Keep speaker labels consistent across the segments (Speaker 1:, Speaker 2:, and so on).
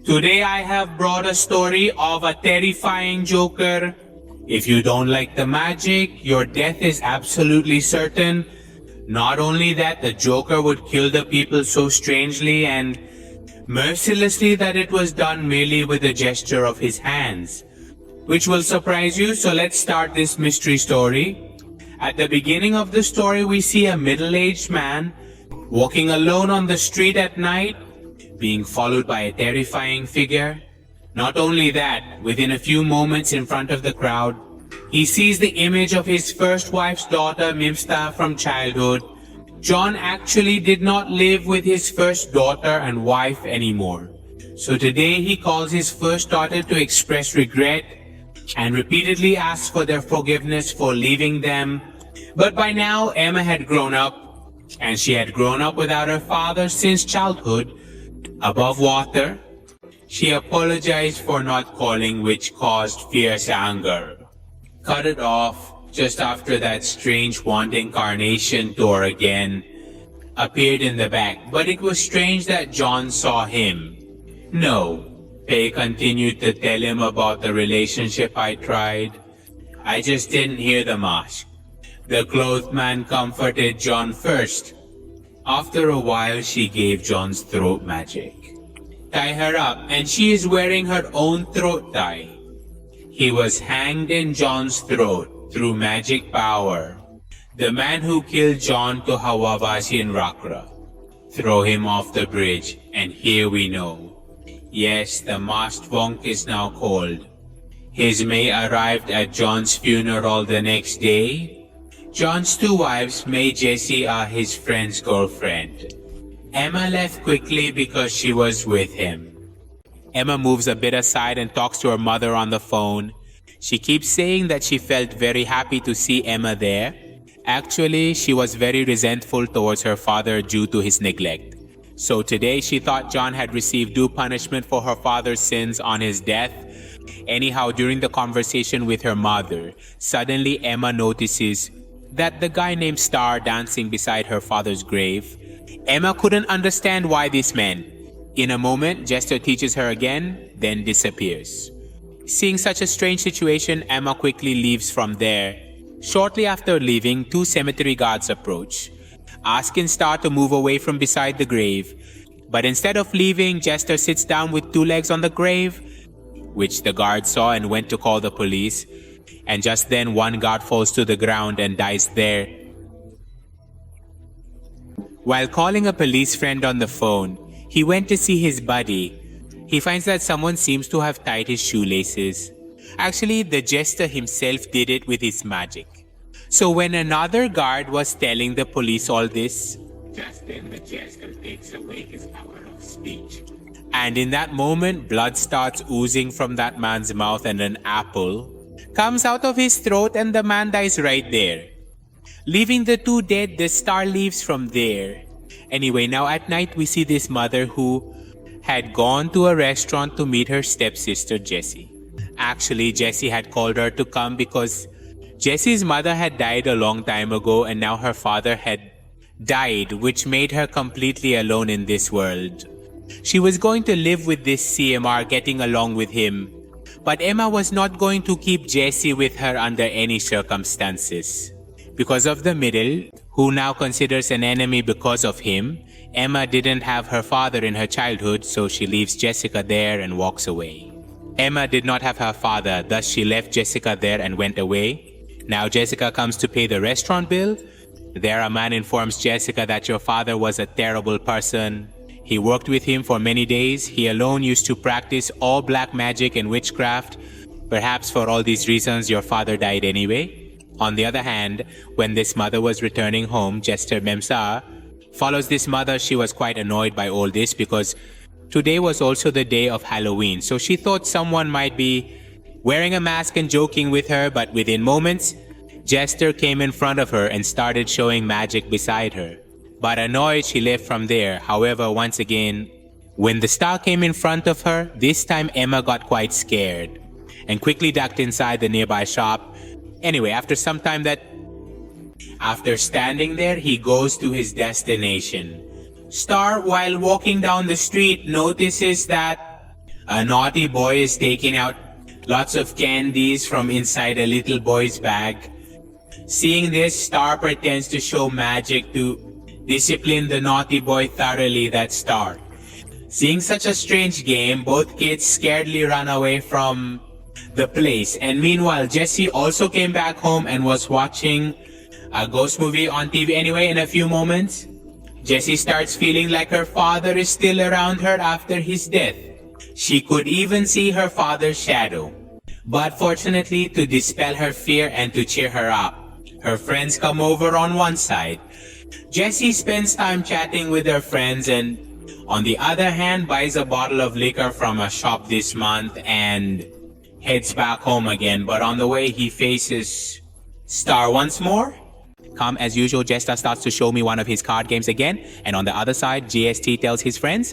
Speaker 1: Today I have brought a story of a terrifying joker. If you don't like the magic, your death is absolutely certain. Not only that, the joker would kill the people so strangely and mercilessly that it was done merely with a gesture of his hands, which will surprise you. So let's start this mystery story. At the beginning of the story, we see a middle-aged man walking alone on the street at night, being followed by a terrifying figure. Not only that, within a few moments in front of the crowd, he sees the image of his first wife's daughter, Mimsta, from childhood. John actually did not live with his first daughter and wife anymore. So today he calls his first daughter to express regret and repeatedly asks for their forgiveness for leaving them. But by now, Emma had grown up, and she had grown up without her father since childhood. Above water, she apologized for not calling, which caused fierce anger. Cut it off. Just after that strange wand incarnation door again appeared in the back, but it was strange that John saw him. No, Faye continued to tell him about the relationship I tried. I just didn't hear the mask. The clothed man comforted John first. After a while, she gave John's throat magic. Tie her up, and she is wearing her own throat tie. He was hanged in John's throat through magic power. The man who killed John to Hawabasi in Rakra. Throw him off the bridge, and here we know. Yes, the masked monk is now cold. His May arrived at John's funeral the next day. John's two wives, May Jessie, are his friend's girlfriend. Emma left quickly because she was with him. Emma moves a bit aside and talks to her mother on the phone. She keeps saying that she felt very happy to see Emma there. Actually, she was very resentful towards her father due to his neglect. So today she thought John had received due punishment for her father's sins on his death. Anyhow, during the conversation with her mother, suddenly Emma notices that the guy named Star dancing beside her father's grave. Emma couldn't understand why this meant. In a moment, Jester teaches her again, then disappears. Seeing such a strange situation, Emma quickly leaves from there. Shortly after leaving, two cemetery guards approach, asking Star to move away from beside the grave. But instead of leaving, Jester sits down with two legs on the grave, which the guards saw and went to call the police. And just then, one guard falls to the ground and dies there. While calling a police friend on the phone, he went to see his buddy. He finds that someone seems to have tied his shoelaces. Actually, the jester himself did it with his magic. So when another guard was telling the police all this, just then the jester takes away his power of speech. And in that moment, blood starts oozing from that man's mouth and an apple comes out of his throat and the man dies right there. Leaving the two dead, the Star leaves from there. Anyway, now at night we see this mother who had gone to a restaurant to meet her stepsister Jessie. Actually, Jessie had called her to come because Jessie's mother had died a long time ago and now her father had died, which made her completely alone in this world. She was going to live with this CMR, getting along with him. But Emma was not going to keep Jessie with her under any circumstances. Because of the middle, who now considers an enemy because of him, Emma didn't have her father in her childhood, so she leaves Jessica there and walks away. Emma did not have her father, thus she left Jessica there and went away. Now Jessica comes to pay the restaurant bill. There a man informs Jessica that your father was a terrible person. He worked with him for many days. He alone used to practice all black magic and witchcraft. Perhaps for all these reasons your father died anyway. On the other hand, when this mother was returning home, Jester Memsa follows this mother. She was quite annoyed by all this because today was also the day of Halloween. So she thought someone might be wearing a mask and joking with her, but within moments, Jester came in front of her and started showing magic beside her. But annoyed, she left from there. However, once again, when the Star came in front of her, this time Emma got quite scared and quickly ducked inside the nearby shop. Anyway, after some time after standing there, he goes to his destination. Star, while walking down the street, notices that A naughty boy is taking out lots of candies from inside a little boy's bag. Seeing this, Star pretends to show magic to discipline the naughty boy thoroughly. That Star. Seeing such a strange game, both kids scaredly run away from the place. And meanwhile, Jessie also came back home and was watching a ghost movie on TV. Anyway, in a few moments, Jessie starts feeling like her father is still around her after his death. She could even see her father's shadow. But fortunately, to dispel her fear and to cheer her up, her friends come over on one side. Jessie spends time chatting with her friends and on the other hand buys a bottle of liquor from a shop this month and heads back home again. But on the way he faces Star once more. Come as usual, Jester starts to show me one of his card games again, and on the other side, GST tells his friends.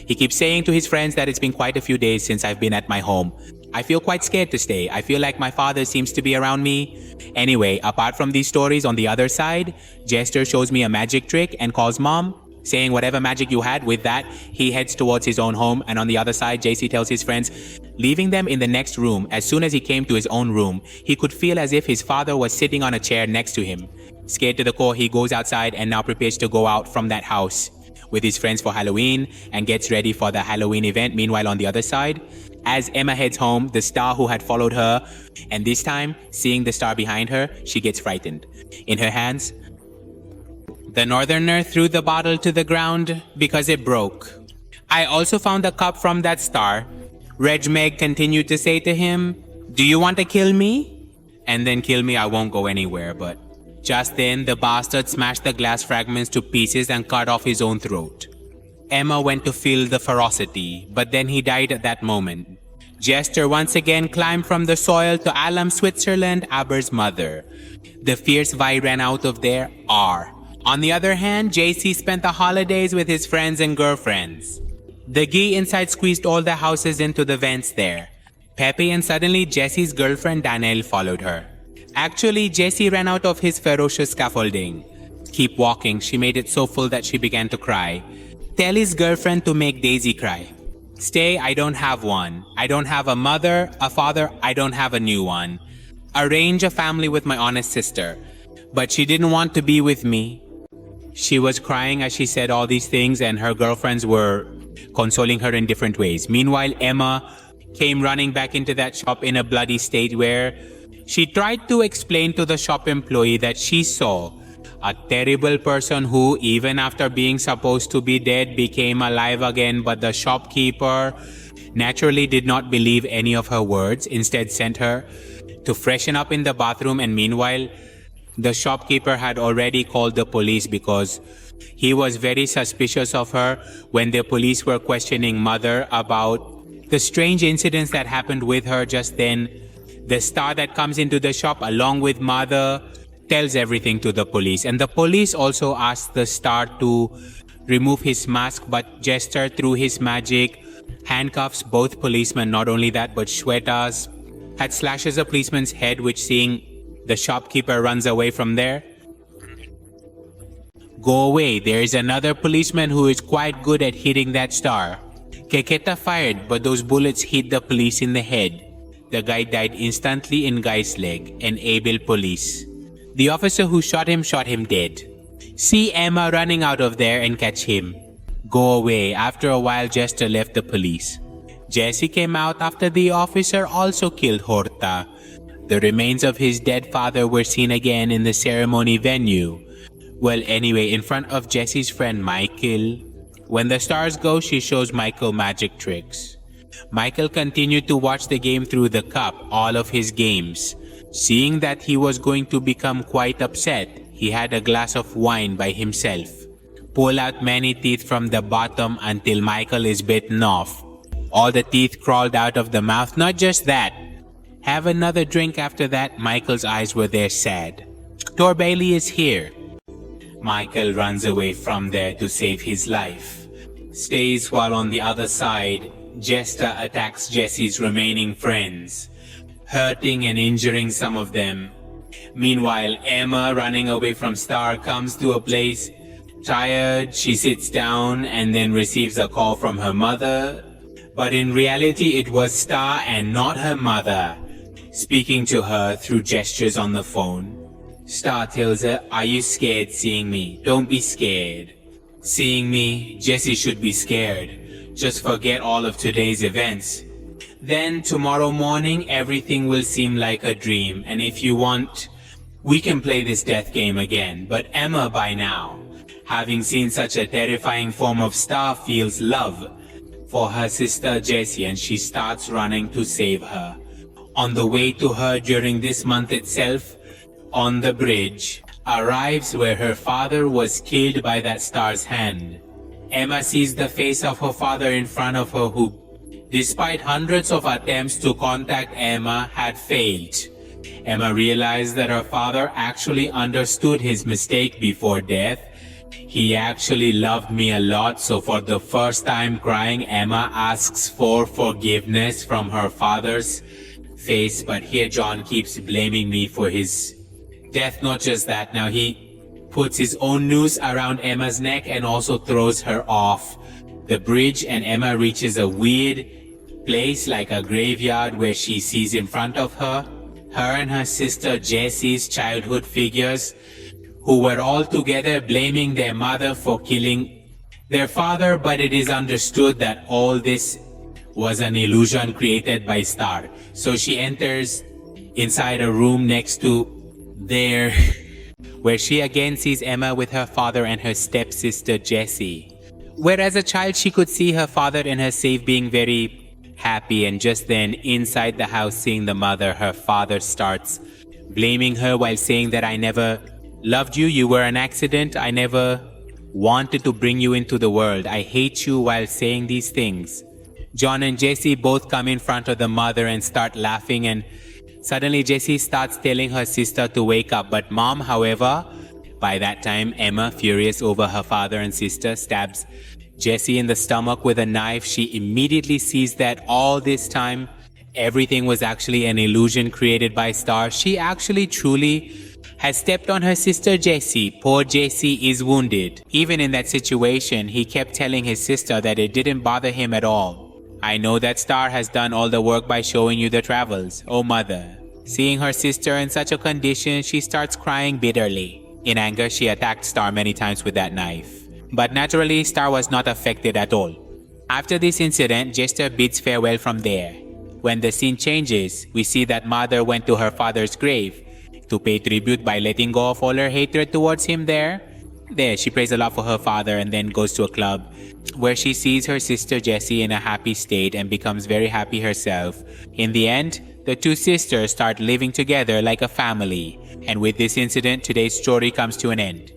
Speaker 1: He keeps saying to his friends that it's been quite a few days since I've been at my home. I feel quite scared to stay. I feel like my father seems to be around me. Anyway, apart from these stories, on the other side, Jester shows me a magic trick and calls Mom, saying whatever magic you had. With that, he heads towards his own home, and on the other side, JC tells his friends, leaving them in the next room. As soon as he came to his own room, he could feel as if his father was sitting on a chair next to him. Scared to the core, he goes outside and now prepares to go out from that house with his friends for Halloween and gets ready for the Halloween event. Meanwhile, on the other side, as Emma heads home, the Star who had followed her, and this time, seeing the Star behind her, she gets frightened. In her hands, the Northerner threw the bottle to the ground because it broke. I also found a cup from that Star. Reg Meg continued to say to him, "Do you want to kill me?" And then kill me, I won't go anywhere. But just then, the bastard smashed the glass fragments to pieces and cut off his own throat. Emma went to feel the ferocity, but then he died at that moment. Jester once again climbed from the soil to Alam, Switzerland, Aber's mother. The fierce Vi ran out of there, On the other hand, JC spent the holidays with his friends and girlfriends. The Gee inside squeezed all the houses into the vents there. Pepe and suddenly Jesse's girlfriend Danielle followed her. Actually, Jesse ran out of his ferocious scaffolding. Keep walking, she made it so full that she began to cry. Tell his girlfriend to make Daisy cry. Stay, I don't have one. I don't have a mother, a father, I don't have a new one. Arrange a family with my honest sister. But she didn't want to be with me. She was crying as she said all these things, and her girlfriends were consoling her in different ways. Meanwhile, Emma came running back into that shop in a bloody state where she tried to explain to the shop employee that she saw a terrible person who, even after being supposed to be dead, became alive again. But the shopkeeper naturally did not believe any of her words, instead sent her to freshen up in the bathroom. And meanwhile, the shopkeeper had already called the police because he was very suspicious of her when the police were questioning Mother about the strange incidents that happened with her just then. The Star that comes into the shop along with Mother tells everything to the police, and the police also asked the Star to remove his mask, but Jester, through his magic, handcuffs both policemen. Not only that, but Shwetas had slashes a policeman's head, which, seeing the shopkeeper, runs away from there. Go away, there is another policeman who is quite good at hitting that Star. Keketa fired, but those bullets hit the police in the head. The guy died instantly in guy's leg, an able police. The officer who shot him dead. See Emma running out of there and catch him. Go away. After a while, Jester left the police. Jesse came out after the officer also killed Horta. The remains of his dead father were seen again in the ceremony venue. Well, anyway, in front of Jesse's friend Michael. When the stars go, she shows Michael magic tricks. Michael continued to watch the game through the cup, all of his games. Seeing that he was going to become quite upset, he had a glass of wine by himself. Pull out many teeth from the bottom until Michael is bitten off. All the teeth crawled out of the mouth. Not just that. Have another drink after that. Michael's eyes were there sad. Tor Bailey is here. Michael runs away from there to save his life. Stays while on the other side, Jester attacks Jesse's remaining friends, hurting and injuring some of them. Meanwhile, Emma, running away from Star, comes to a place. Tired, she sits down and then receives a call from her mother. But in reality, it was Star and not her mother, speaking to her through gestures on the phone. Star tells her, "Are you scared seeing me? Don't be scared. Seeing me, Jesse should be scared. Just forget all of today's events. Then tomorrow morning, everything will seem like a dream, and if you want, we can play this death game again." But Emma, by now, having seen such a terrifying form of Star, feels love for her sister Jessie, and she starts running to save her. On the way to her during this month itself, on the bridge, arrives where her father was killed by that Star's hand. Emma sees the face of her father in front of her, who, despite hundreds of attempts to contact Emma, had failed. Emma realized that her father actually understood his mistake before death. He actually loved me a lot, so for the first time crying, Emma asks for forgiveness from her father's face. But here John keeps blaming me for his death. Not just that, now he puts his own noose around Emma's neck and also throws her off the bridge, and Emma reaches a weird place like a graveyard where she sees in front of her and her sister Jessie's childhood figures, who were all together blaming their mother for killing their father. But it is understood that all this was an illusion created by Star. So she enters inside a room next to there, where she again sees Emma with her father and her stepsister Jessie. Where as a child she could see her father and her safe being very happy, and just then inside the house, seeing the mother, her father starts blaming her while saying that "I never loved you, you were an accident, I never wanted to bring you into the world, I hate you," while saying these things. John and Jessie both come in front of the mother and start laughing, and suddenly Jessie starts telling her sister to wake up. But Mom, however, by that time, Emma, furious over her father and sister, stabs Jessie in the stomach with a knife. She immediately sees that all this time, everything was actually an illusion created by Star. She actually truly has stepped on her sister Jessie. Poor Jessie is wounded. Even in that situation, he kept telling his sister that it didn't bother him at all. "I know that Star has done all the work by showing you the travels, oh mother." Seeing her sister in such a condition, she starts crying bitterly. In anger, she attacked Star many times with that knife. But naturally, Star was not affected at all. After this incident, Jester bids farewell from there. When the scene changes, we see that mother went to her father's grave to pay tribute by letting go of all her hatred towards him there. There, she prays a lot for her father and then goes to a club where she sees her sister Jessie in a happy state and becomes very happy herself. In the end, the two sisters start living together like a family. And with this incident, today's story comes to an end.